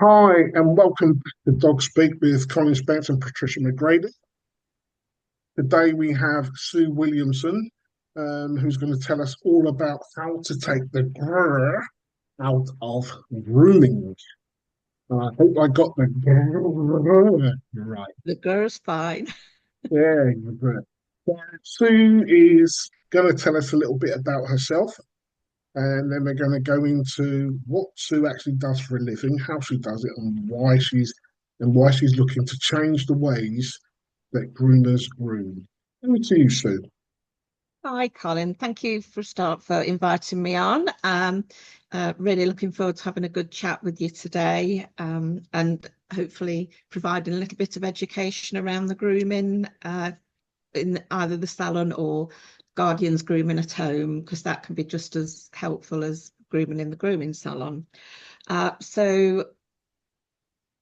Hi, and welcome to Dog Speak with Colin Spence and Patricia McGrady. Today we have Sue Williamson, who's going to tell us all about how to take the grrr out of grooming. I hope I got the grrr right. The girl's fine. Yeah, grrr. So Sue is going to tell us a little bit about herself, and then we're going to go into what Sue actually does for a living, how she does it, and why she's looking to change the ways that groomers groom. Over to you, Sue. Hi, Colin. Thank you for inviting me on. Really looking forward to having a good chat with you today, and hopefully providing a little bit of education around the grooming in either the salon or guardians grooming at home, because that can be just as helpful as grooming in the grooming salon. So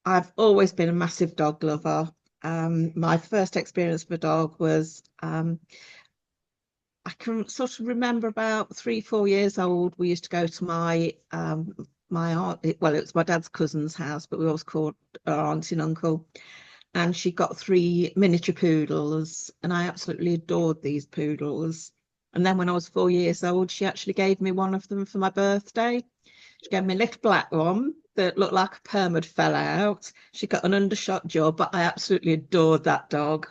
I've always been a massive dog lover. My first experience with a dog was I can sort of remember about 3, 4 years old. We used to go to my aunt. Well, it was my dad's cousin's house, but we always called our auntie and uncle. And she got three miniature poodles, and I absolutely adored these poodles. And then when I was 4 years old, she actually gave me one of them for my birthday. She gave me a little black one that looked like a perm had fell out. She got an undershot jaw, but I absolutely adored that dog.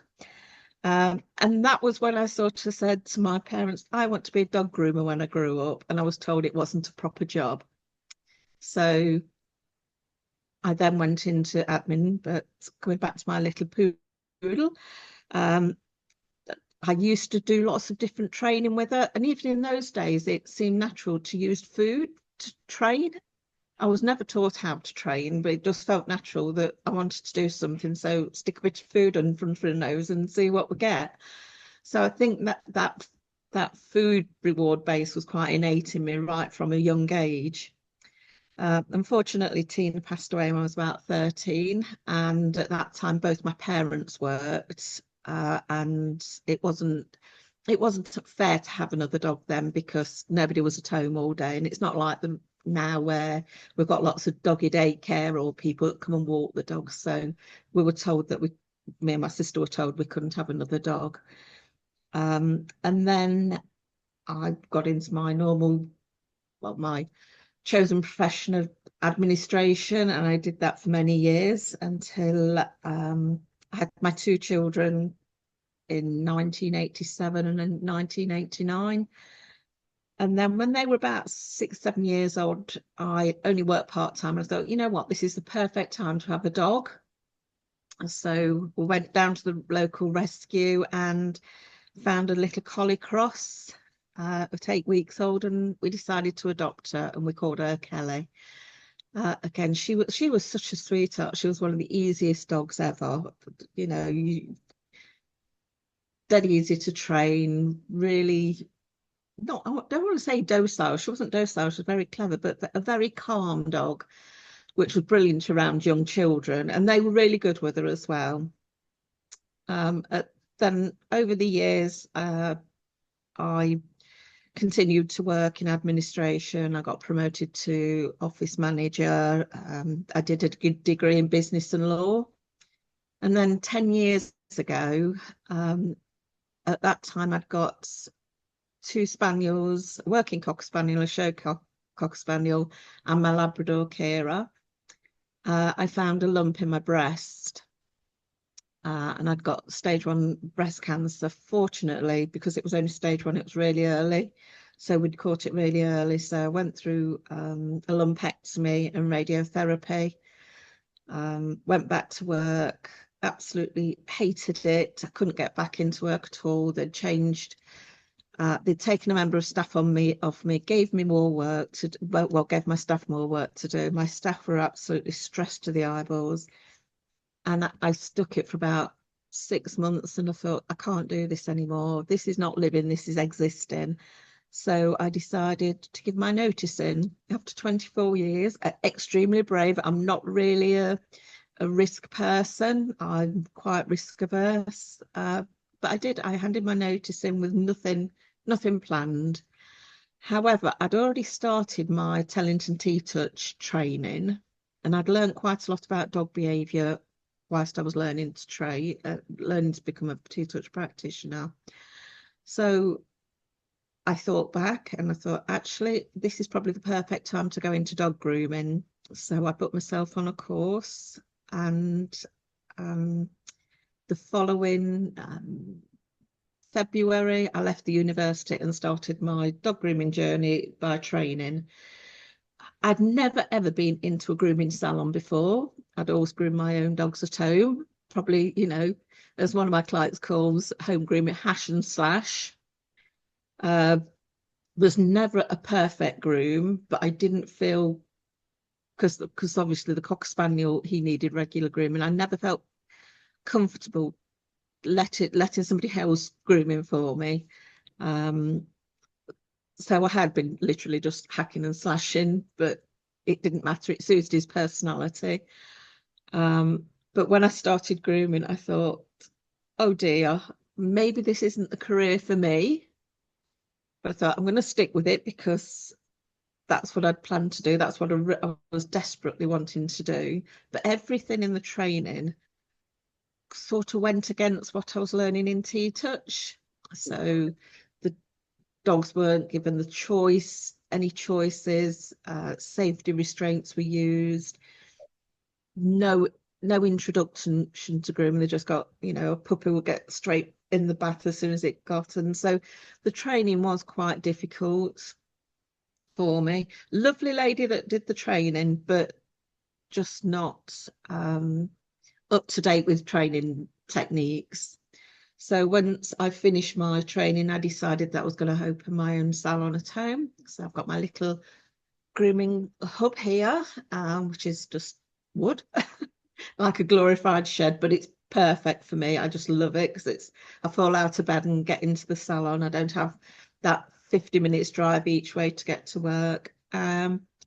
And that was when I sort of said to my parents, I want to be a dog groomer when I grew up. And I was told it wasn't a proper job. So I then went into admin, but coming back to my little poodle, um, I used to do lots of different training with her. And even in those days, it seemed natural to use food to train. I was never taught how to train, but it just felt natural that I wanted to do something. So stick a bit of food in front of the nose and see what we get. So I think that food reward base was quite innate in me right from a young age. Unfortunately, Tina passed away when I was about 13, and at that time, both my parents worked, and it wasn't fair to have another dog then because nobody was at home all day, and it's not like them now where we've got lots of doggy daycare or people that come and walk the dogs. So we were told that me and my sister were told we couldn't have another dog. And then I got into my chosen profession of administration, and I did that for many years until I had my two children in 1987 and in 1989. And then when they were about 6, 7 years old, I only worked part-time. I thought, you know what, this is the perfect time to have a dog. So we went down to the local rescue and found a little collie cross at 8 weeks old, and we decided to adopt her, and we called her Kelly. Again, she was such a sweetheart. She was one of the easiest dogs ever. You know, dead easy to train. Really, not I don't want to say docile. She wasn't docile. She was very clever, but a very calm dog, which was brilliant around young children, and they were really good with her as well. Um, uh, then over the years, I continued to work in administration. I got promoted to office manager. I did a good degree in business and law. And then 10 years ago, at that time, I'd got two spaniels, a working cocker spaniel, a show cocker spaniel, and my Labrador Kira. I found a lump in my breast. And I'd got stage 1 breast cancer. Fortunately, because it was only stage 1, it was really early. So we'd caught it really early. So I went through a lumpectomy and radiotherapy, went back to work, absolutely hated it. I couldn't get back into work at all. They'd taken a member of staff off me, gave me more work to do, well, gave my staff more work to do. My staff were absolutely stressed to the eyeballs. And I stuck it for about 6 months, and I thought, I can't do this anymore. This is not living, this is existing. So I decided to give my notice in after 24 years. Extremely brave. I'm not really a risk person. I'm quite risk averse. But I did. I handed my notice in with nothing planned. However, I'd already started my Tellington T-Touch training, And I'd learned quite a lot about dog behaviour whilst I was learning to become a T-touch practitioner. So I thought back and I thought, actually, this is probably the perfect time to go into dog grooming. So I put myself on a course, and the following February, I left the university and started my dog grooming journey by training. I'd never ever been into a grooming salon before. I'd always groomed my own dogs at home. Probably, as one of my clients calls home grooming, hash and slash. Was never a perfect groom, but I didn't feel, because obviously the Cocker Spaniel, he needed regular grooming. I never felt comfortable letting somebody else groom him for me. So I had been literally just hacking and slashing, but it didn't matter. It suited his personality. But when I started grooming, I thought, oh dear, maybe this isn't the career for me. But I thought I'm going to stick with it because that's what I'd planned to do. That's what I was desperately wanting to do. But everything in the training sort of went against what I was learning in T-touch. So the dogs weren't given any choices. Safety restraints were used. No introduction to grooming. They just got, a puppy would get straight in the bath as soon as it got. And so the training was quite difficult for me. Lovely lady that did the training, but just not up to date with training techniques. So once I finished my training, I decided that I was going to open my own salon at home. So I've got my little grooming hub here, which is just wood, like a glorified shed, but it's perfect for me. I just love it because I fall out of bed and get into the salon. I don't have that 50 minutes drive each way to get to work.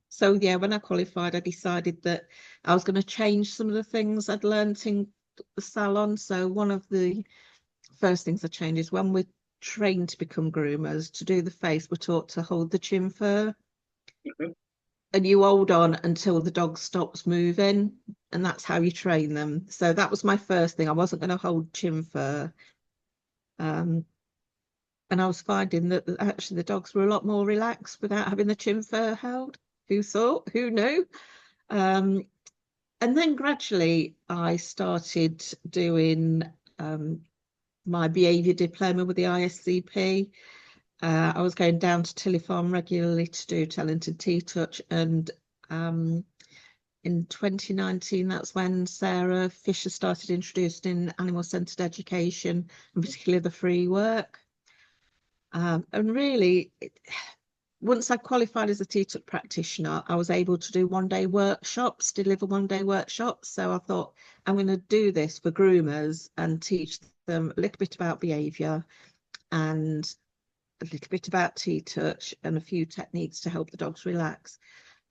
So yeah, when I qualified, I decided that I was going to change some of the things I'd learned in the salon. So one of the first things I changed is when we're trained to become groomers, to do the face, we're taught to hold the chin fur. And you hold on until the dog stops moving, and that's how you train them. So that was my first thing. I wasn't going to hold chin fur. And I was finding that actually the dogs were a lot more relaxed without having the chin fur held. Who thought? Who knew? And then gradually I started doing my behaviour diploma with the ISCP. I was going down to Tilly Farm regularly to do talented T-touch, and in 2019, that's when Sarah Fisher started introducing animal-centred education, and particularly the free work. And really, once I qualified as a T-touch practitioner, I was able to do deliver one-day workshops. So I thought, I'm going to do this for groomers and teach them a little bit about behaviour and a little bit about T-touch and a few techniques to help the dogs relax.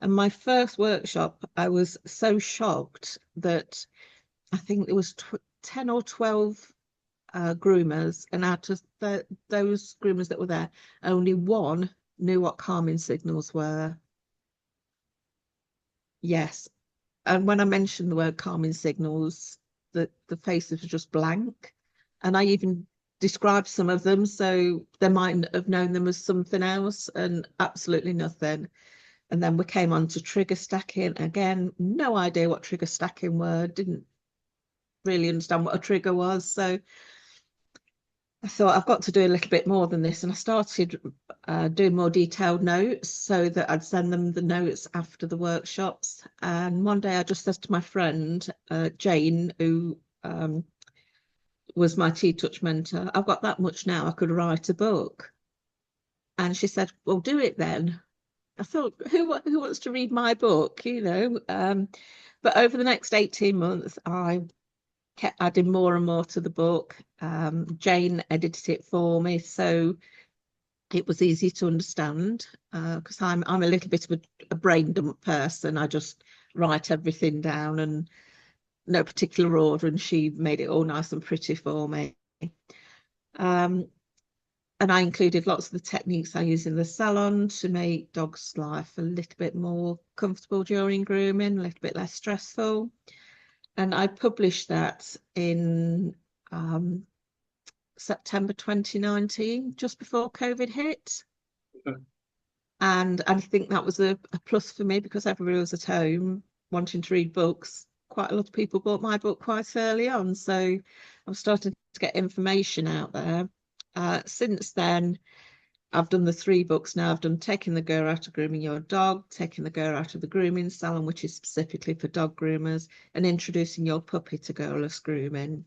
And my first workshop, I was so shocked that I think there was 10 or 12 groomers, and out of those groomers that were there, only one knew what calming signals were. Yes. And when I mentioned the word calming signals, the faces were just blank. And I even described some of them, so they might have known them as something else, and absolutely nothing. And then we came on to trigger stacking. Again, no idea what trigger stacking were, didn't really understand what a trigger was. So I thought I've got to do a little bit more than this. And I started doing more detailed notes so that I'd send them the notes after the workshops. And one day I just said to my friend, Jane, who was my T-touch mentor, I've got that much now, I could write a book. And she said, well, do it then. I thought, who wants to read my book, but over the next 18 months, I kept adding more and more to the book. Jane edited it for me, so it was easy to understand, because I'm a little bit of a brain dump person. I just write everything down and no particular order, and she made it all nice and pretty for me. And I included lots of the techniques I use in the salon to make dogs' life a little bit more comfortable during grooming, a little bit less stressful. And I published that in September 2019, just before COVID hit. And I think that was a plus for me because everybody was at home wanting to read books. Quite a lot of people bought my book quite early on. So I'm starting to get information out there. Since then, I've done the 3 books now. I've done Taking the Grrr Out of Grooming Your Dog, Taking the Grrr Out of the Grooming Salon, which is specifically for dog groomers, and Introducing Your Puppy to Girlless Grooming.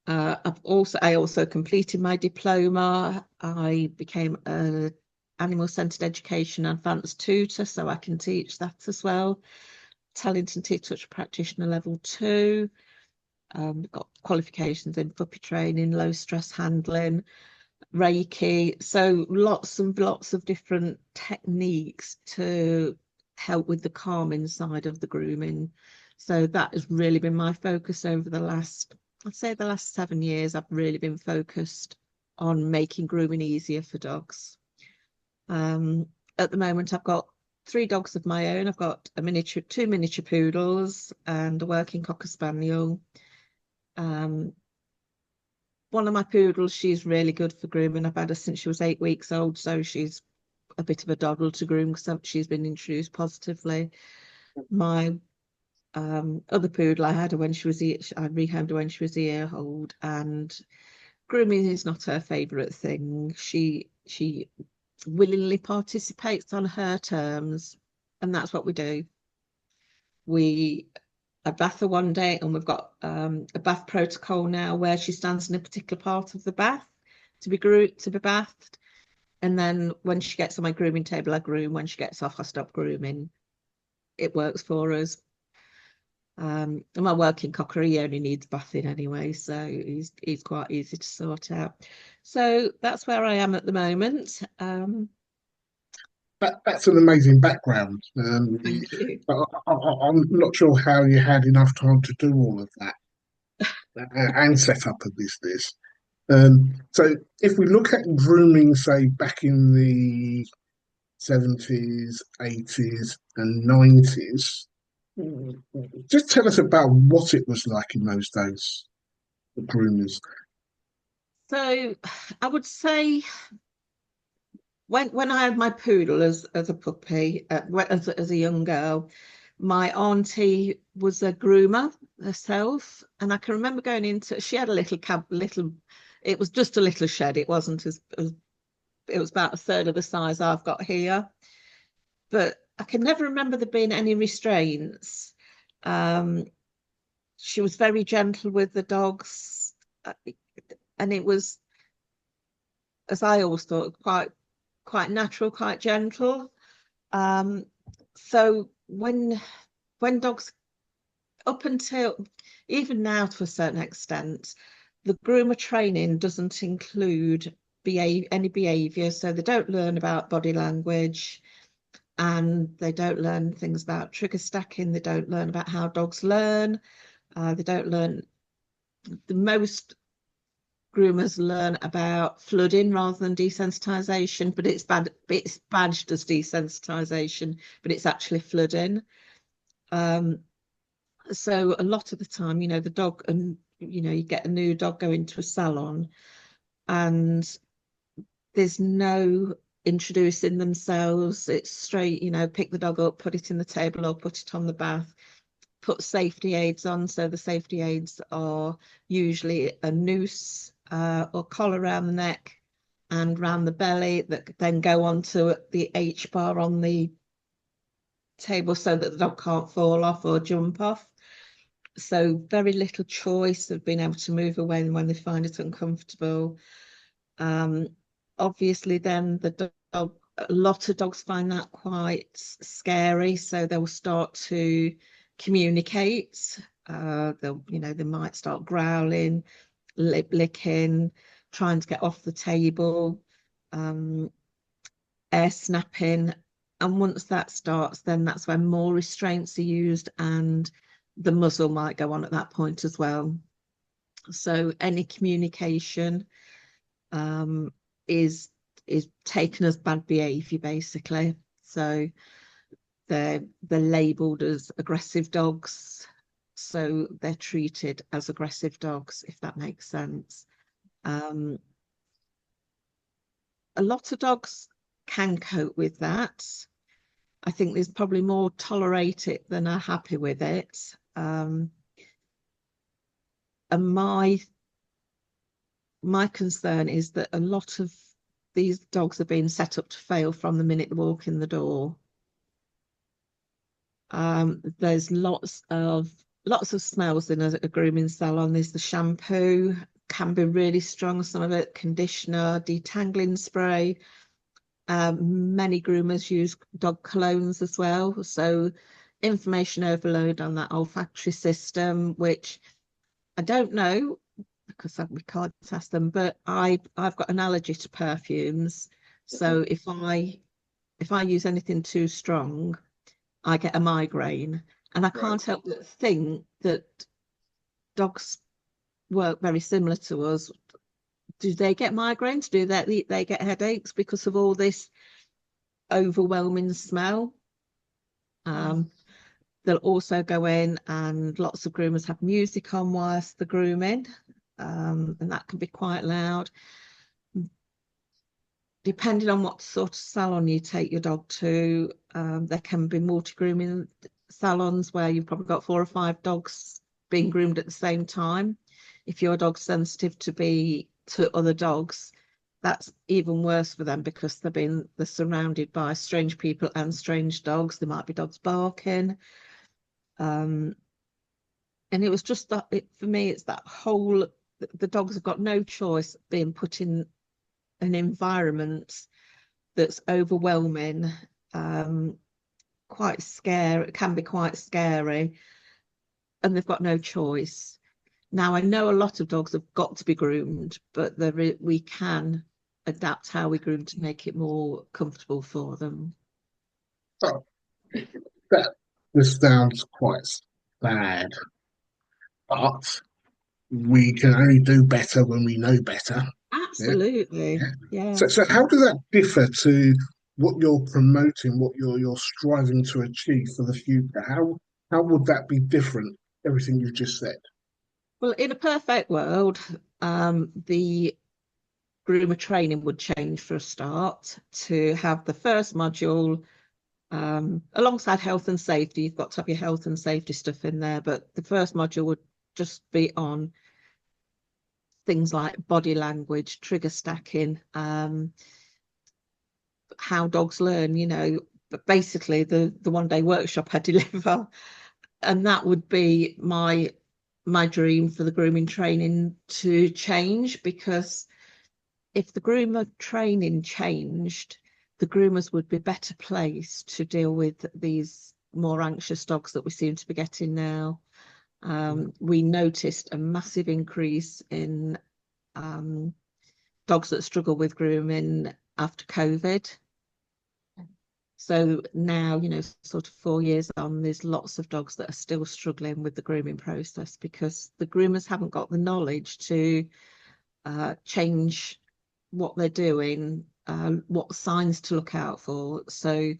I also completed my diploma. I became an animal-centered education advanced tutor, so I can teach that as well. Talented Touch Practitioner level 2. Got qualifications in puppy training, low stress handling, Reiki. So lots and lots of different techniques to help with the calming side of the grooming. So that has really been my focus over the last, I'd say the last 7 years. I've really been focused on making grooming easier for dogs. At the moment, I've got 3 dogs of my own. I've got 2 miniature poodles and a working cocker spaniel. One of my poodles, she's really good for grooming. I've had her since she was 8 weeks old, so she's a bit of a doddle to groom because she's been introduced positively. My other poodle, I had her when she was I rehomed her when she was a year old, and grooming is not her favourite thing. She willingly participates on her terms, and that's what we do. I bath her one day, and we've got a bath protocol now where she stands in a particular part of the bath to be bathed, and then when she gets on my grooming table, I groom. When she gets off, I stop grooming. It works for us. And my working cocker, he only needs bathing anyway, so he's quite easy to sort out. So that's where I am at the moment. That's an amazing background. Thank you. I'm not sure how you had enough time to do all of that and set up a business. So if we look at grooming, say back in the 70s, 80s, and 90s, just tell us about what it was like in those days, the groomers. So I would say when I had my poodle as a puppy, as a young girl, my auntie was a groomer herself, and I can remember going into. She had a little. It was just a little shed. It wasn't as it was about a third of the size I've got here, but I can never remember there being any restraints. She was very gentle with the dogs, and it was, as I always thought, quite natural, quite gentle. So when dogs, up until even now to a certain extent, the groomer training doesn't include any behaviour, so they don't learn about body language, and they don't learn things about trigger stacking. They don't learn about how dogs learn. They don't learn. The most groomers learn about flooding rather than desensitization, but it's badged as desensitization, but it's actually flooding. So a lot of the time, the dog, and you get a new dog going to a salon, and there's no introducing themselves. It's straight, pick the dog up, put it in the table or put it on the bath, put safety aids on. So the safety aids are usually a noose or collar around the neck and around the belly that then go onto the H bar on the table so that the dog can't fall off or jump off. So very little choice of being able to move away when they find it uncomfortable. Obviously, then a lot of dogs find that quite scary, so they will start to communicate. They might start growling, lip licking, trying to get off the table, air snapping. And once that starts, then that's when more restraints are used, and the muzzle might go on at that point as well. So any communication is taken as bad behaviour, basically. So they're labelled as aggressive dogs, so they're treated as aggressive dogs, if that makes sense. A lot of dogs can cope with that. I think there's probably more tolerate it than are happy with it. And my concern is that a lot of these dogs are being set up to fail from the minute they walk in the door. There's lots of smells in a grooming salon. There's the shampoo, can be really strong, some of it, conditioner, detangling spray. Many groomers use dog colognes as well. So information overload on that olfactory system, which I don't know because we can't test them, but I've got an allergy to perfumes. So if I use anything too strong, I get a migraine. And I can't help but think that dogs work very similar to us. Do they get migraines? Do they get headaches because of all this overwhelming smell? They'll also go in, and lots of groomers have music on whilst they're grooming, and that can be quite loud. Depending on what sort of salon you take your dog to, there can be multi-grooming salons where you've probably got 4 or 5 dogs being groomed at the same time. If your dog's sensitive to other dogs, that's even worse for them because they're surrounded by strange people and strange dogs. There might be dogs barking. And it was just that, for me, it's that whole, the dogs have got no choice being put in an environment that's overwhelming, quite scary. It can be quite scary, and they've got no choice. Now, I know a lot of dogs have got to be groomed, but we can adapt how we groom to make it more comfortable for them. So that this sounds quite bad, but we can only do better when we know better. Yeah. Absolutely, Yeah. yeah. So how does that differ to what you're promoting, what you're striving to achieve for the future? How would that be different? Everything you just said. Well, in a perfect world, the groomer training would change for a start to have the first module alongside health and safety. You've got to have your health and safety stuff in there, but the first module would just be on things like body language, trigger stacking, how dogs learn, but basically the one-day workshop I deliver. And that would be my dream for the grooming training to change, because if the groomer training changed, the groomers would be better placed to deal with these more anxious dogs that we seem to be getting now. We noticed a massive increase in dogs that struggle with grooming after COVID. So now, sort of 4 years on, there's lots of dogs that are still struggling with the grooming process because the groomers haven't got the knowledge to change what they're doing, what signs to look out for. So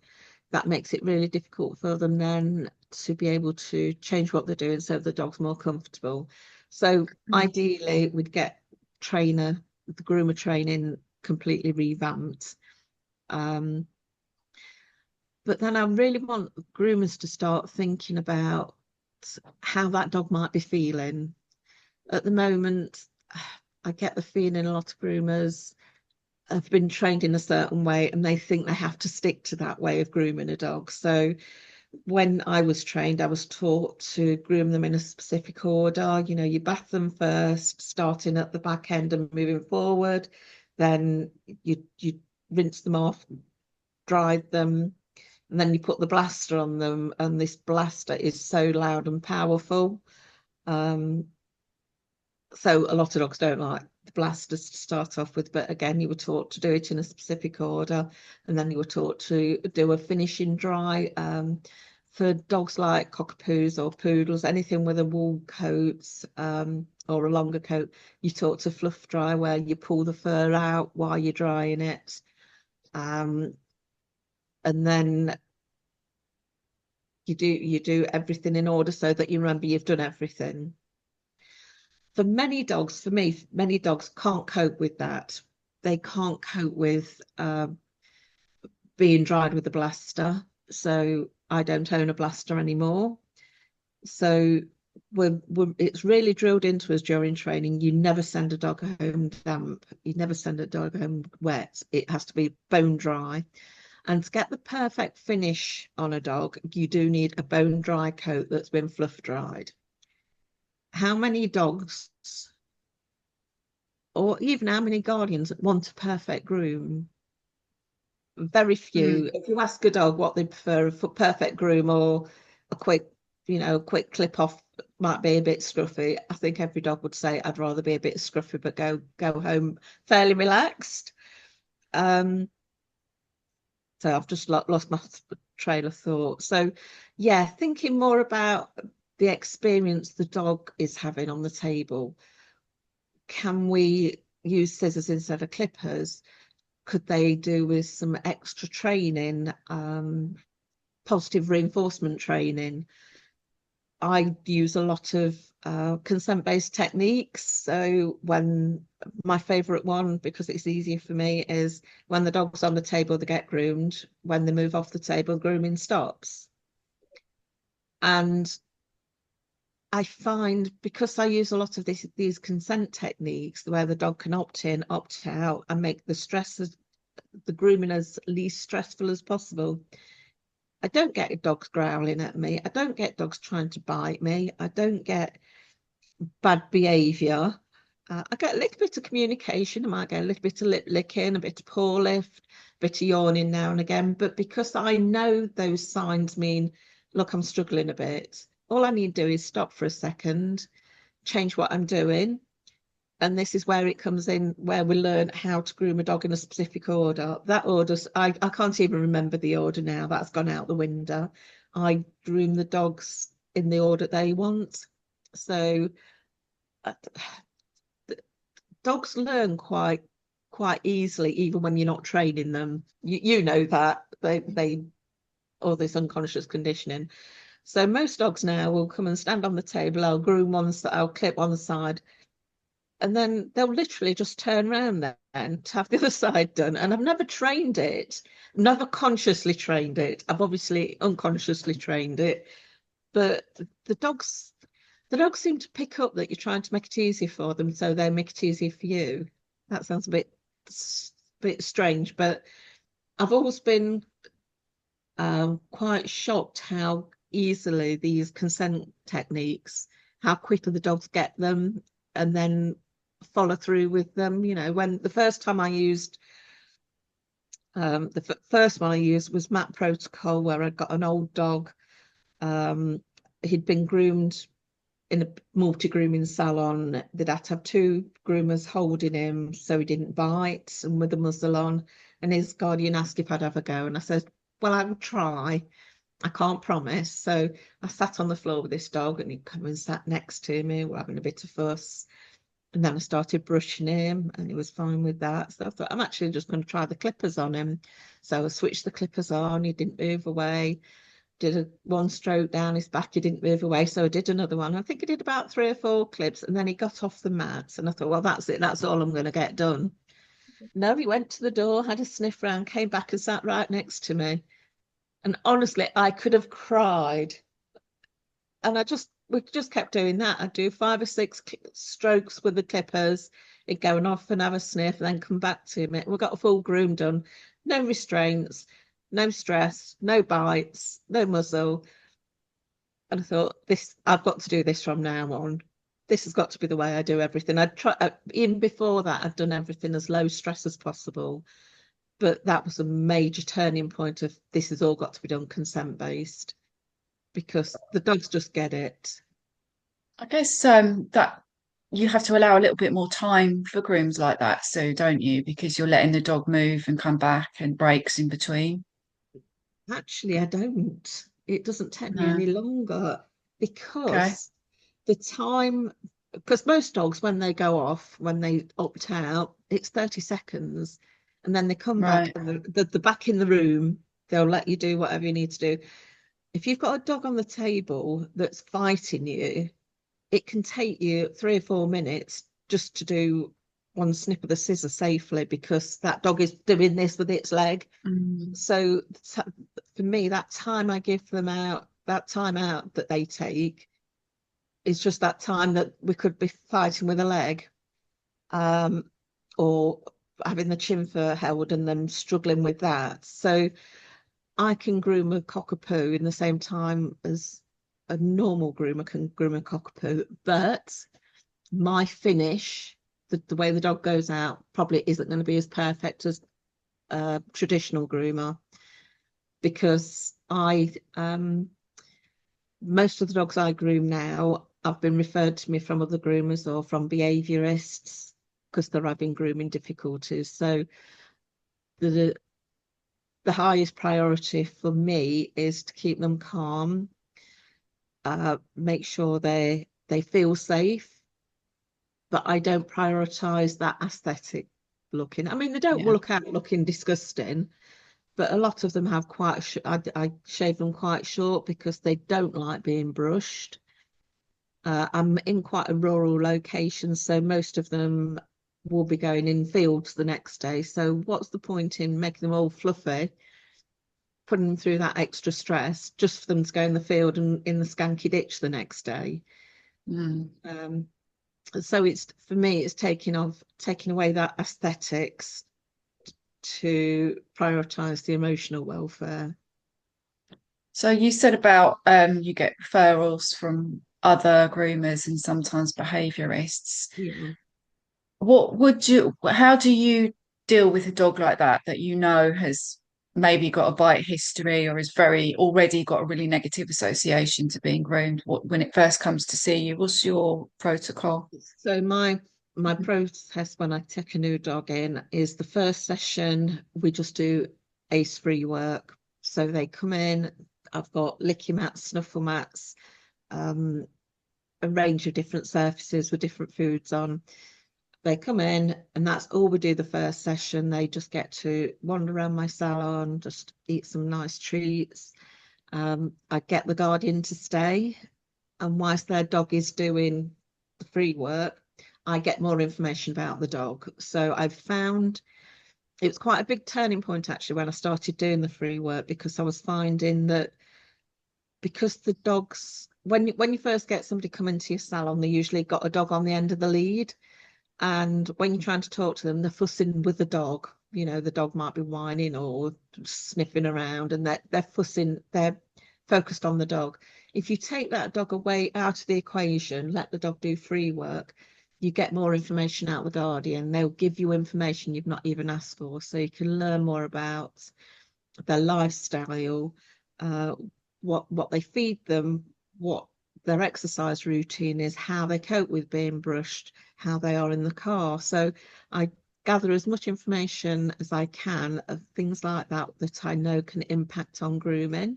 that makes it really difficult for them then to be able to change what they're doing so the dog's more comfortable. So ideally, we'd get the groomer training completely revamped. But then I really want groomers to start thinking about how that dog might be feeling. At the moment, I get the feeling a lot of groomers have been trained in a certain way and they think they have to stick to that way of grooming a dog. So when I was trained, I was taught to groom them in a specific order. You bath them first, starting at the back end and moving forward. Then you rinse them off, dry them, and then you put the blaster on them, and this blaster is so loud and powerful. So a lot of dogs don't like the blasters to start off with, but again, you were taught to do it in a specific order, and then you were taught to do a finishing dry for dogs like cockapoos or poodles, anything with a wool coat or a longer coat, you talk to fluff dry, where you pull the fur out while you're drying it. And then you do everything in order so that you remember you've done everything. For many dogs, for me, many dogs can't cope with that. They can't cope with being dried with a blaster. So I don't own a blaster anymore. So it's really drilled into us during training. You never send a dog home damp. You never send a dog home wet. It has to be bone dry. And to get the perfect finish on a dog, you do need a bone dry coat that's been fluff dried. How many dogs, or even how many guardians, want a perfect groom? Very few. If you ask a dog what they prefer, a perfect groom or a quick, quick clip off might be a bit scruffy. I think every dog would say, I'd rather be a bit scruffy, but go home fairly relaxed. So I've just lost my trail of thought. So yeah, thinking more about the experience the dog is having on the table. Can we use scissors instead of clippers? Could they do with some extra training, positive reinforcement training? I use a lot of consent-based techniques. So when my favorite one, because it's easier for me, is when the dog's on the table, they get groomed. When they move off the table, grooming stops. And I find, because I use a lot of these consent techniques where the dog can opt in, opt out, and make the grooming as least stressful as possible, I don't get dogs growling at me. I don't get dogs trying to bite me. I don't get bad behaviour. I get a little bit of communication. I might get a little bit of lip licking, a bit of paw lift, a bit of yawning now and again. But because I know those signs mean, look, I'm struggling a bit, all I need to do is stop for a second, change what I'm doing. And this is where it comes in, where we learn how to groom a dog in a specific order. That order, I can't even remember the order now. That's gone out the window. I groom the dogs in the order they want. So dogs learn quite easily, even when you're not training them. You know that they all this unconscious conditioning. So most dogs now will come and stand on the table. I'll groom one, I'll clip one side, and then they'll literally just turn around then to have the other side done. And I've never trained it, never consciously trained it. I've obviously unconsciously trained it, but the dogs seem to pick up that you're trying to make it easier for them, so they make it easier for you. That sounds a bit strange, but I've always been quite shocked how easily these consent techniques, how quickly the dogs get them and then follow through with them. When the first time I used first one I used was MAP protocol, where I got an old dog. He'd been groomed in a multi-grooming salon. They'd had to have two groomers holding him so he didn't bite, and with the muzzle on. And his guardian asked if I'd have a go, and I said, well, I would try. I can't promise. So I sat on the floor with this dog, and he'd come and sat next to me. We're having a bit of fuss. And then I started brushing him, and he was fine with that. So I thought, I'm actually just going to try the clippers on him. So I switched the clippers on. He didn't move away. Did one stroke down his back. He didn't move away. So I did another one. I think I did about 3 or 4 clips, and then he got off the mat. And I thought, well, that's it. That's all I'm going to get done. No, he went to the door, had a sniff round, came back and sat right next to me. And honestly, I could have cried. And we just kept doing that. I'd do 5 or 6 strokes with the clippers. He'd go off and have a sniff, and then come back to me. We got a full groom done. No restraints, no stress, no bites, no muzzle. And I thought, I've got to do this from now on. This has got to be the way I do everything. I'd try, even before that, I'd done everything as low stress as possible. But that was a major turning point of, this has all got to be done consent based, because the dogs just get it. I guess that you have to allow a little bit more time for grooms like that, so don't you? Because you're letting the dog move and come back and breaks in between. Actually, I don't. It doesn't take me No. any longer Okay. because the time, because most dogs, when they go off, when they opt out, it's 30 seconds and then they come back Right. and they're back in the room. They'll let you do whatever you need to do. If you've got a dog on the table that's fighting you, it can take you 3 or 4 minutes just to do one snip of the scissor safely because that dog is doing this with its leg. Mm. So for me, that time I give them out, that time out that they take is just that time that we could be fighting with a leg, or having the chin fur held and them struggling with that. So I can groom a cockapoo in the same time as a normal groomer can groom a cockapoo, but my finish, the way the dog goes out, probably isn't going to be as perfect as a traditional groomer because most of the dogs I groom now have been referred to me from other groomers or from behaviourists because they're having grooming difficulties. So the highest priority for me is to keep them calm, make sure they feel safe, but I don't prioritize that aesthetic looking. I mean, they don't Yeah. look out looking disgusting, but a lot of them have quite, I shave them quite short because they don't like being brushed. I'm in quite a rural location, so most of them will be going in fields the next day. So what's the point in making them all fluffy, putting them through that extra stress just for them to go in the field and in the skanky ditch the next day? Mm. So it's, for me, it's taking away that aesthetics to prioritize the emotional welfare. So you said about you get referrals from other groomers and sometimes behaviourists. Yeah. How do you deal with a dog like that you know has maybe got a bite history or has very already got a really negative association to being groomed? When it first comes to see you, what's your protocol? So my process when I take a new dog in is the first session we just do ACE-free work. So they come in, I've got licky mats, snuffle mats, a range of different surfaces with different foods on. They come in and that's all we do the first session. They just get to wander around my salon, just eat some nice treats. I get the guardian to stay, and whilst their dog is doing the free work, I get more information about the dog. So I've found it was quite a big turning point actually when I started doing the free work because I was finding that because the dogs, when you first get somebody coming to your salon, they usually got a dog on the end of the lead. And when you're trying to talk to them, they're fussing with the dog. You know, the dog might be whining or sniffing around, and they're fussing, they're focused on the dog. If you take that dog away out of the equation, let the dog do free work, you get more information out of the guardian. They'll give you information you've not even asked for, so you can learn more about their lifestyle, what they feed them, what their exercise routine is, how they cope with being brushed, how they are in the car. So I gather as much information as I can of things like that that I know can impact on grooming.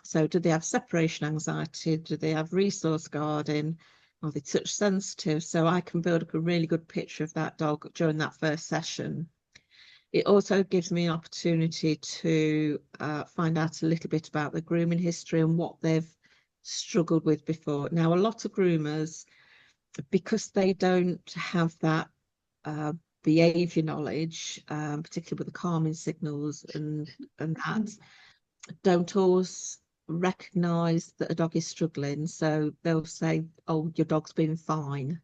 So do they have separation anxiety? Do they have resource guarding? Are they touch sensitive? So I can build up a really good picture of that dog during that first session. It also gives me an opportunity to find out a little bit about the grooming history and what they've struggled with before. Now, a lot of groomers, because they don't have that behaviour knowledge, particularly with the calming signals and that, don't always recognise that a dog is struggling. So they'll say, oh, your dog's been fine.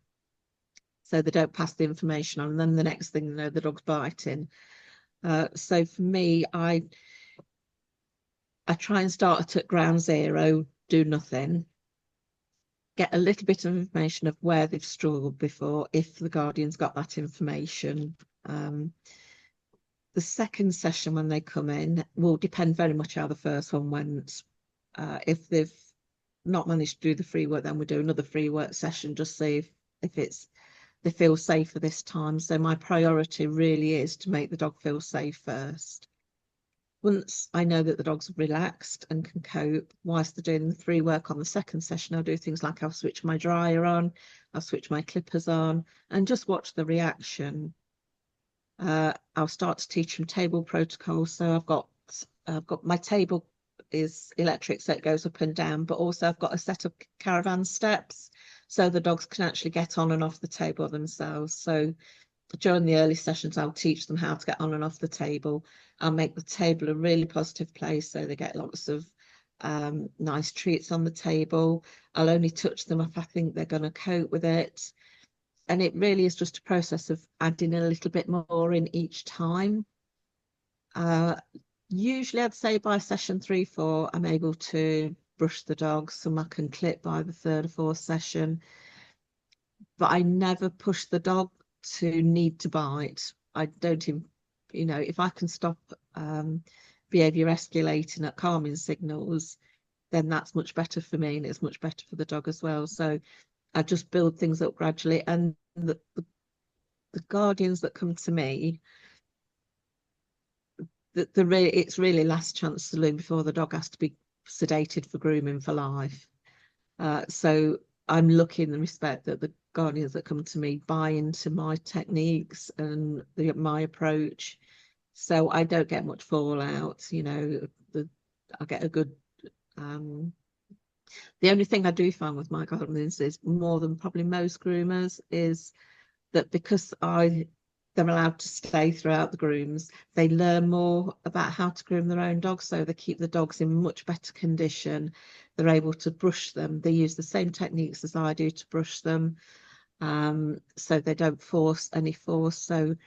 So they don't pass the information on. And then the next thing you know, the dog's biting. So for me, I try and start at ground zero, do nothing, get a little bit of information of where they've struggled before, if the guardian's got that information. The second session when they come in will depend very much how the first one went. If they've not managed to do the free work, then we do another free work session, just see if it's they feel safer this time. So my priority really is to make the dog feel safe first. once I know that the dog's relaxed and can cope, whilst they're doing the 3 work on the second session, I'll do things like I'll switch my dryer on, I'll switch my clippers on, and just watch the reaction. I'll start to teach them table protocol. So I've got my table is electric, so it goes up and down, but also I've got a set of caravan steps, so the dogs can actually get on and off the table themselves. So during the early sessions, I'll teach them how to get on and off the table. I'll make the table a really positive place, so they get lots of nice treats on the table. I'll only touch them if I think they're going to cope with it. And it really is just a process of adding a little bit more in each time. Usually I'd say by session 3, 4, I'm able to brush the dogs, some I can clip by the 3rd or 4th session. But I never push the dog to need to bite. I don't even, if I can stop behaviour escalating at calming signals, then that's much better for me, and it's much better for the dog as well. So I just build things up gradually, and the guardians that come to me, it's really last chance saloon before the dog has to be sedated for grooming for life. So I'm lucky in the respect that the guardians that come to me buy into my techniques and my approach. So I don't get much fallout. I get a good. The only thing I do find with my guardians is, more than probably most groomers, is that because they're allowed to stay throughout the grooms, they learn more about how to groom their own dogs, so they keep the dogs in much better condition. They're able to brush them. They use the same techniques as I do to brush them, so they don't force any force. So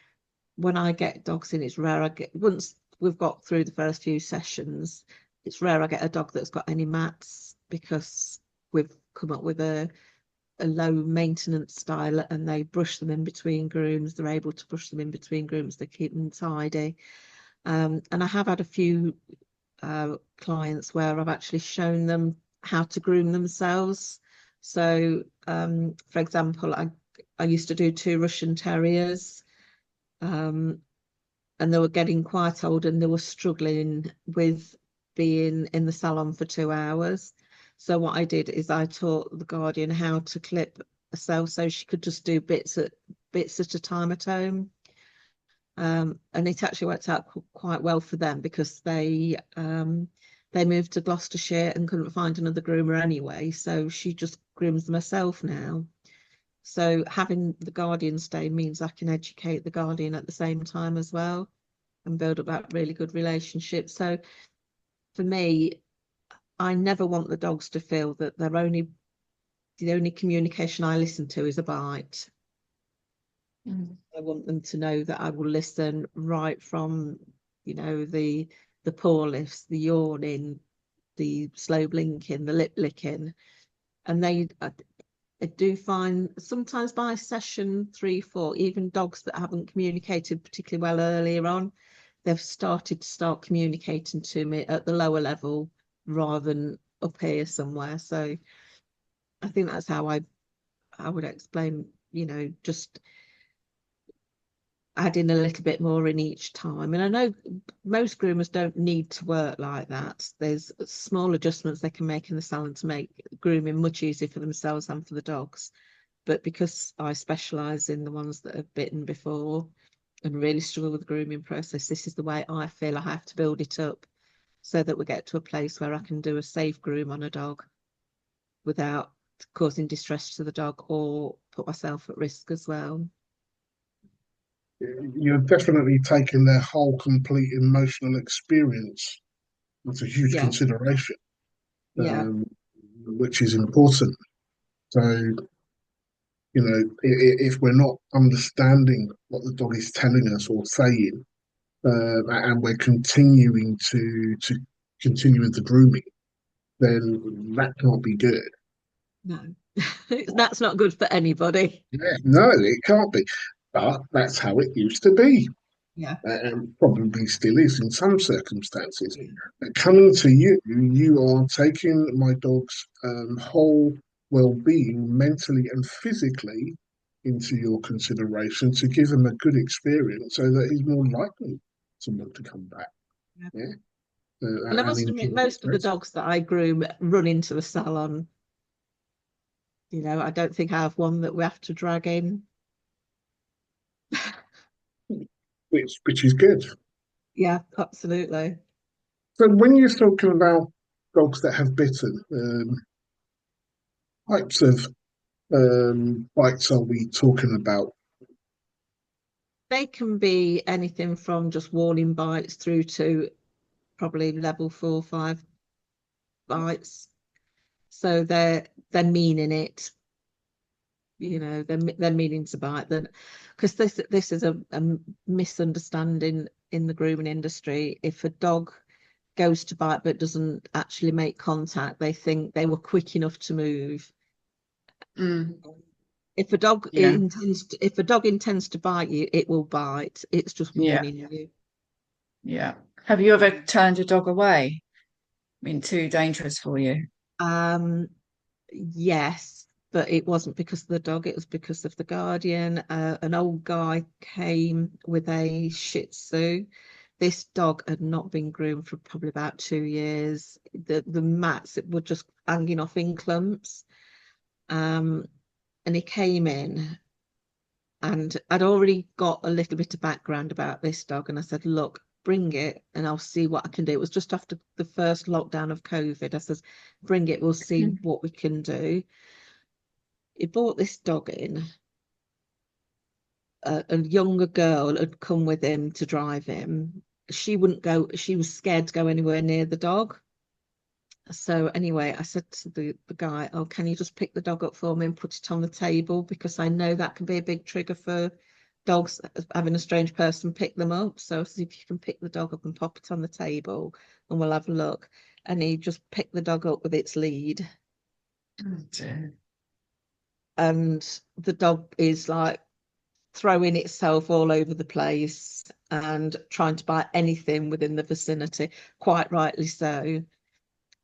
when I get dogs in, it's rare once we've got through the first few sessions, it's rare I get a dog that's got any mats, because we've come up with a low maintenance style, and they brush them in between grooms. They're able to brush them in between grooms. They keep them tidy. And I have had a few clients where I've actually shown them how to groom themselves. So, for example, I used to do 2 Russian Terriers, and they were getting quite old, and they were struggling with being in the salon for 2 hours. So what I did is I taught the guardian how to clip herself, so she could just do bits at a time at home. And it actually worked out quite well for them, because they moved to Gloucestershire and couldn't find another groomer anyway. So she just grooms them herself now. So having the guardian stay means I can educate the guardian at the same time as well, and build up that really good relationship. So for me, I never want the dogs to feel that the only communication I listen to is a bite. I want them to know that I will listen right from, the paw lifts, the yawning, the slow blinking, the lip licking. And I do find sometimes by session 3, 4, even dogs that haven't communicated particularly well earlier on, they've started to communicating to me at the lower level rather than up here somewhere. So I think that's how I would explain, just adding a little bit more in each time. And I know most groomers don't need to work like that. There's small adjustments they can make in the salon to make grooming much easier for themselves and for the dogs. But because I specialise in the ones that have bitten before and really struggle with the grooming process, this is the way I feel I have to build it up, so that we get to a place where I can do a safe groom on a dog without causing distress to the dog or put myself at risk as well. You're definitely taking their whole complete emotional experience. That's a huge Yeah, consideration, yeah, which is important. So, if we're not understanding what the dog is telling us or saying, and we're continuing to continue with the grooming, then that can't be good. no. That's not good for anybody. Yeah, no, it can't be. But that's how it used to be, Yeah. and probably still is in some circumstances. Yeah. Coming to you, you are taking my dog's whole well-being, mentally and physically, into your consideration to give him a good experience, so that he's more likely to want to come back. Yeah. And I and must admit, enjoy most of the it. dogs that I groom run into the salon. You know, I don't think I have one that we have to drag in. Which is good. Yeah, absolutely. So when you're talking about dogs that have bitten, types of bites are we talking about? They can be anything from just warning bites through to probably level 4 or 5 bites. So they're meaning it, you know, they're meaning to bite them. Because this is a misunderstanding in the grooming industry. If a dog goes to bite but doesn't actually make contact, they think they were quick enough to move. Mm, yeah, If a dog intends to bite you, it will bite. It's just yeah, warning you. yeah. Have you ever turned a dog away? I mean, too dangerous for you? Um, yes, but it wasn't because of the dog, it was because of the guardian. An old guy came with a Shih Tzu. This dog had not been groomed for probably about 2 years. The mats were just hanging off in clumps. Um, and he came in, and I'd already got a little bit of background about this dog, and I said, look, bring it and I'll see what I can do. It was just after the first lockdown of COVID. I said, bring it, we'll see Mm. what we can do. He brought this dog in. A younger girl had come with him to drive him. She wouldn't go, she was scared to go anywhere near the dog. So anyway, I said to the guy, oh, can you just pick the dog up for me and put it on the table? Because I know that can be a big trigger for dogs, having a strange person pick them up. So I said, if you can pick the dog up and pop it on the table and we'll have a look. And he just picked the dog up with its lead. Oh, dear. And the dog is like throwing itself all over the place and trying to bite anything within the vicinity, quite rightly so.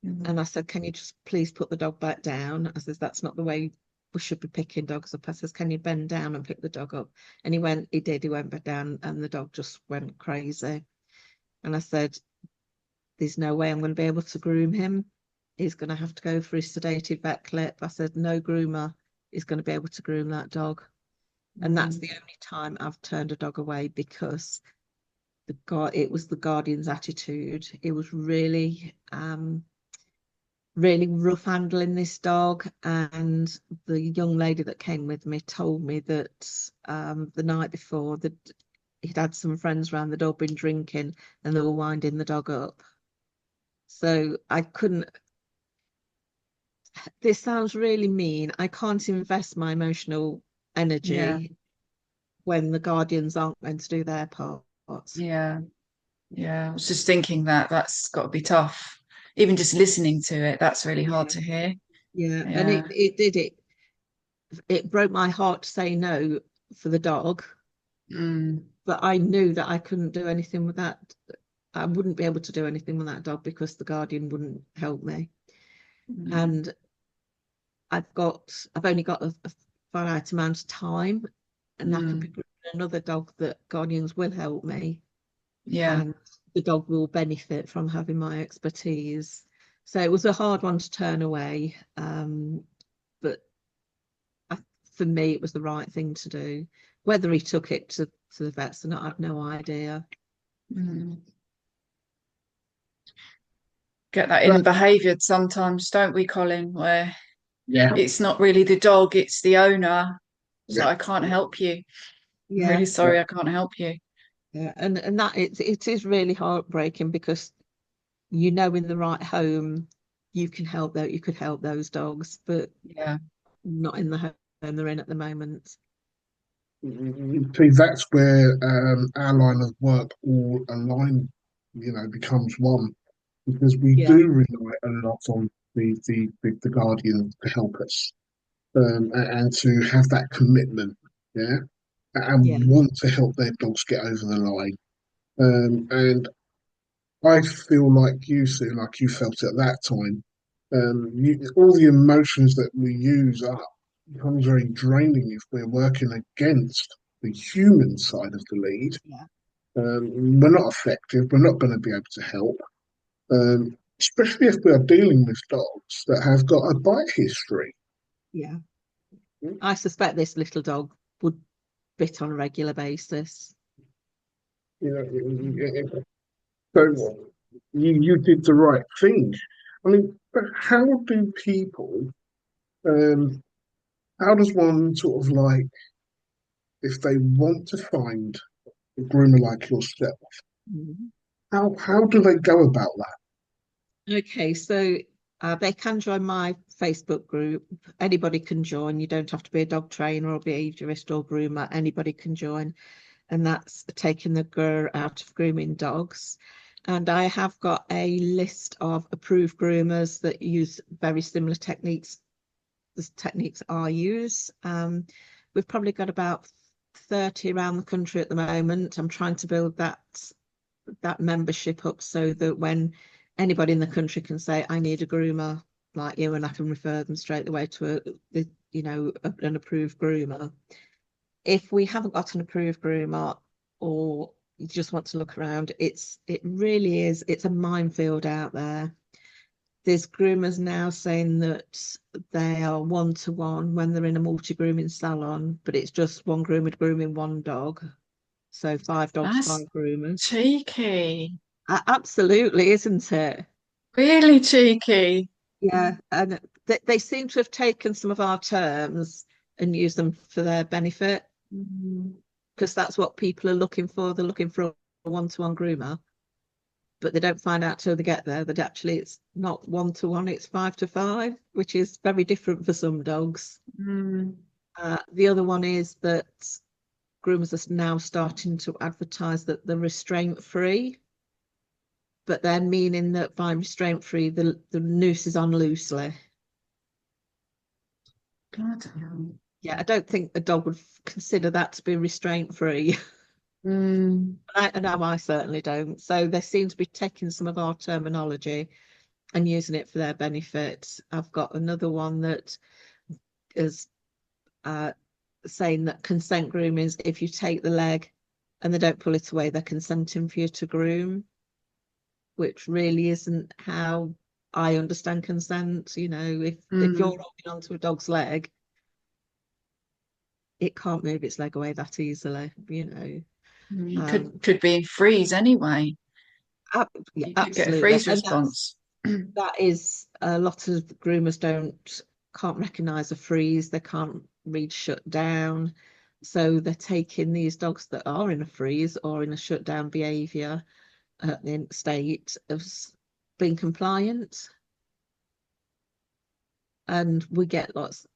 Mhm. And I said, can you just please put the dog back down? I says, that's not the way we should be picking dogs up. I says, can you bend down and pick the dog up? And he did, he went back down and the dog just went crazy. And I said, there's no way I'm going to be able to groom him. He's going to have to go for his sedated vet clip. I said, no groomer is going to be able to groom that dog. And that's the only time I've turned a dog away, because it was the guardian's attitude. It was really rough handling this dog. And the young lady that came with me told me that the night before that he'd had some friends around the door been drinking and they were winding the dog up. So I couldn't, this sounds really mean. I can't invest my emotional Yeah, energy when the guardians aren't going to do their part. yeah, yeah. I was just thinking that that's got to be tough. Even just listening to it, that's really hard Yeah, to hear. yeah. And Yeah. it broke my heart to say no for the dog, Mm, but I knew that I couldn't do anything with that. I wouldn't be able to do anything with that dog because the guardian wouldn't help me. mm, And I've only got a finite amount of time, and I could be mm. grooming another dog that guardians will help me, Yeah. and the dog will benefit from having my expertise. So it was a hard one to turn away, but I, for me, it was the right thing to do. Whether he took it to the vets or not, I've no idea. Mm. Get that in But behaviour sometimes, don't we, Colin? Where yeah, it's not really the dog, it's the owner. So yeah, I can't help you. I'm Yeah, really yeah. sorry, I can't help you. yeah, and that it is really heartbreaking, because you know in the right home you can help you could help those dogs, but Yeah. not in the home they're in at the moment. See, that's where our line of work all align, becomes one, because we Yeah, do rely a lot on the guardian to help us, and to have that commitment, yeah, yeah, and want to help their dogs get over the line. And I feel like you, Sue, like you felt at that time. All the emotions that we use up becomes very draining if we're working against the human side of the lead. yeah, We're not effective. We're not going to be able to help. especially if we are dealing with dogs that have got a bite history. Yeah. Mm. I suspect this little dog would bit on a regular basis. So you did the right thing. I mean, but how do people, um, how does one sort of like, if they want to find a groomer like yourself, Mhm. how do they go about that? Okay, so they can join my Facebook group. Anybody can join. You don't have to be a dog trainer or behaviourist or groomer. Anybody can join. And that's taking the grrr out of grooming dogs. And I have got a list of approved groomers that use very similar techniques, the techniques I use. We've probably got about 30 around the country at the moment. I'm trying to build that membership up so that when anybody in the country can say, I need a groomer like you, and I can refer them straight away to an approved groomer. If we haven't got an approved groomer, or you just want to look around, it really is, it's a minefield out there. There's groomers now saying that they are one-to-one when they're in a multi-grooming salon, but it's just one groomer grooming one dog. So 5 dogs, That's 5 groomers. cheeky. Absolutely, isn't it? Really cheeky. Yeah, and they seem to have taken some of our terms and used them for their benefit, Mm. because that's what people are looking for. They're looking for a one-to-one groomer, but they don't find out till they get there that actually it's not one-to-one, it's 5 to 5, which is very different for some dogs. Mm. The other one is that groomers are now starting to advertise that they're restraint-free, but they're meaning that by restraint-free, the noose is on loosely. Bloody hell. Yeah, I don't think a dog would consider that to be restraint-free. Mm. I know I certainly don't. So they seem to be taking some of our terminology and using it for their benefit. I've got another one that is saying that consent grooming is if you take the leg and they don't pull it away, they're consenting for you to groom, which really isn't how I understand consent. If you're Mm. holding onto a dog's leg, it can't move its leg away that easily. You Um, could be in freeze anyway. yeah, You could get a absolutely. freeze And response. that is a lot of groomers can't recognize a freeze, they can't read shut down. So they're taking these dogs that are in a freeze or in a shutdown behavior in state of being compliant. And we get lots.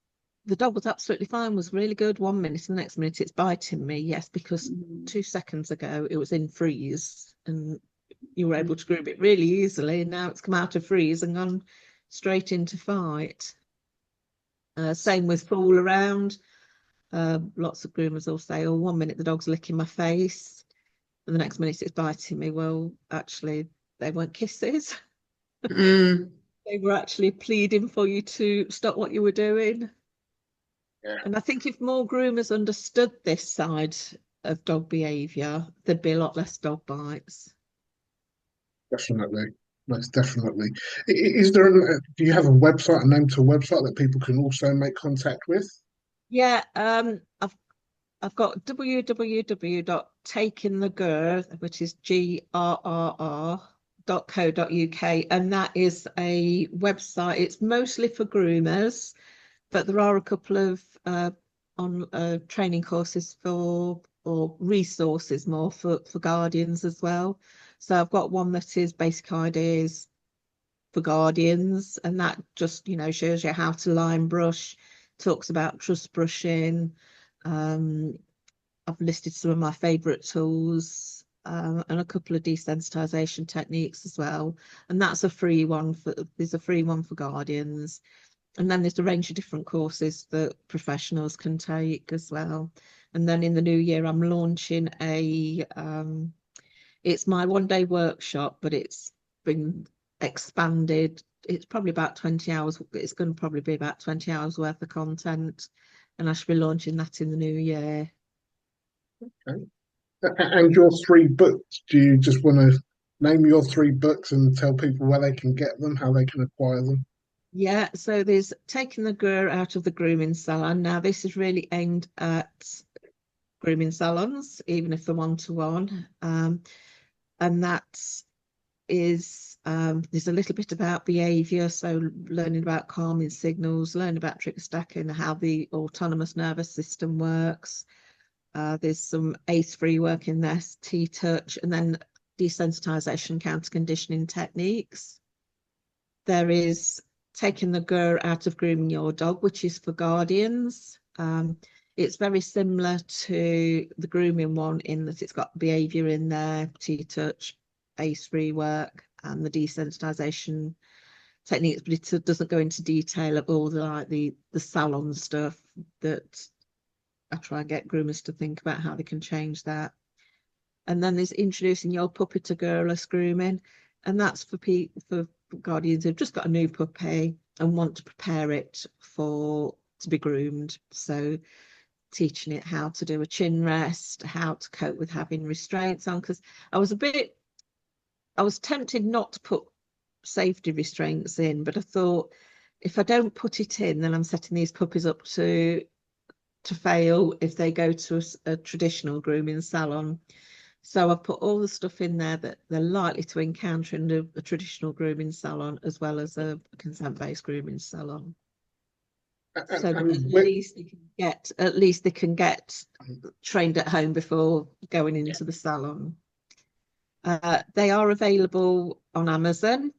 The dog was absolutely fine, was really good 1 minute, and the next minute it's biting me. Yes, because Mm. 2 seconds ago it was in freeze and you were able to groom it really easily, and now it's come out of freeze and gone straight into fight. Same with fool around. Lots of groomers will say, oh, 1 minute the dog's licking my face, and the next minute it's biting me. Well, actually, they weren't kisses. Mm. They were actually pleading for you to stop what you were doing. Yeah, And I think if more groomers understood this side of dog behaviour, there'd be a lot less dog bites. definitely. Most definitely. Is there, do you have a website, a name to a website that people can also make contact with? Yeah, I've got www.takingthegrrr, which is grrr.co.uk, and that is a website. It's mostly for groomers, but there are a couple of on training courses for or resources more for guardians as well. So I've got one that is basic ideas for guardians, and that just shows you how to line brush, talks about truss brushing. Um, I've listed some of my favourite tools, and a couple of desensitization techniques as well. And that's a free one there's a free one for guardians. And then there's a range of different courses that professionals can take as well. And then in the new year, I'm launching it's my 1 day workshop, but it's been expanded. It's probably about 20 hours. It's going to probably be about 20 hours worth of content. And I should be launching that in the new year. Okay. And your 3 books, do you just want to name your 3 books and tell people where they can get them, how they can acquire them. Yeah, so there's taking the Grrr out of the grooming salon. Now, this is really aimed at grooming salons, even if they're one-to-one. And that is there's a little bit about behaviour, so learning about calming signals, learning about trick stacking, how the autonomous nervous system works. There's some ACE-free work in there, T-touch, and then desensitization, counter conditioning techniques. There is taking the Grrr out of grooming your dog, which is for guardians. It's very similar to the grooming one in that it's got behaviour in there, T-touch, ACE-free work, and the desensitization techniques, but it doesn't go into detail of all the salon stuff that I try and get groomers to think about how they can change that. And then there's introducing your puppy to girlless grooming, and that's for guardians who've just got a new puppy and want to prepare it to be groomed. So teaching it how to do a chin rest, how to cope with having restraints on, because I was tempted not to put safety restraints in, but I thought if I don't put it in, then I'm setting these puppies up to fail if they go to a traditional grooming salon. So I've put all the stuff in there that they're likely to encounter in a traditional grooming salon, as well as a consent-based grooming salon. So at least they can get trained at home before going into the salon. They are available on Amazon.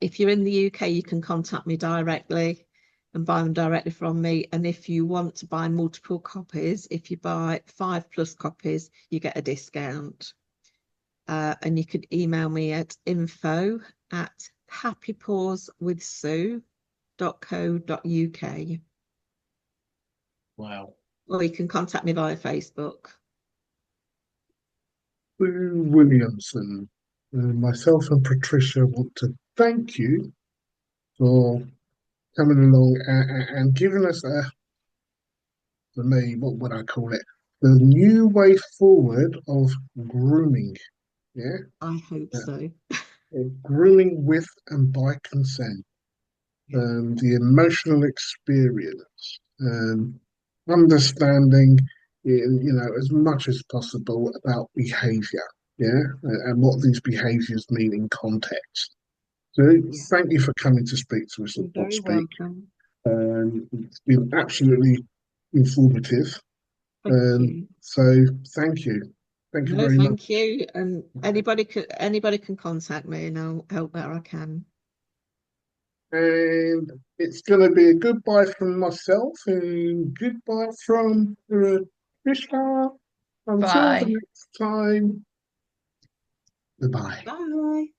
If you're in the UK, you can contact me directly and buy them directly from me. And if you want to buy multiple copies, if you buy 5+ copies, you get a discount. And you can email me at info@happypawswithsue.co.uk. Wow. Or you can contact me via Facebook. Sue Williamson. Myself and Patricia want to thank you for coming along and giving us for me, what would I call it? The new way forward of grooming. Yeah. I hope so. Grooming with and by consent. Yeah. The emotional experience, understanding, as much as possible about behaviour, yeah, and what these behaviours mean in context. So, Yeah. thank you for coming to speak to us You're at Dog very Speak. welcome. It's been absolutely informative. Thank you. So, thank you. Thank you No, very much. thank you. And anybody can contact me, and I'll help where I can. And it's going to be a goodbye from myself and goodbye from Trisha. Until the Bye. next time, goodbye. Bye.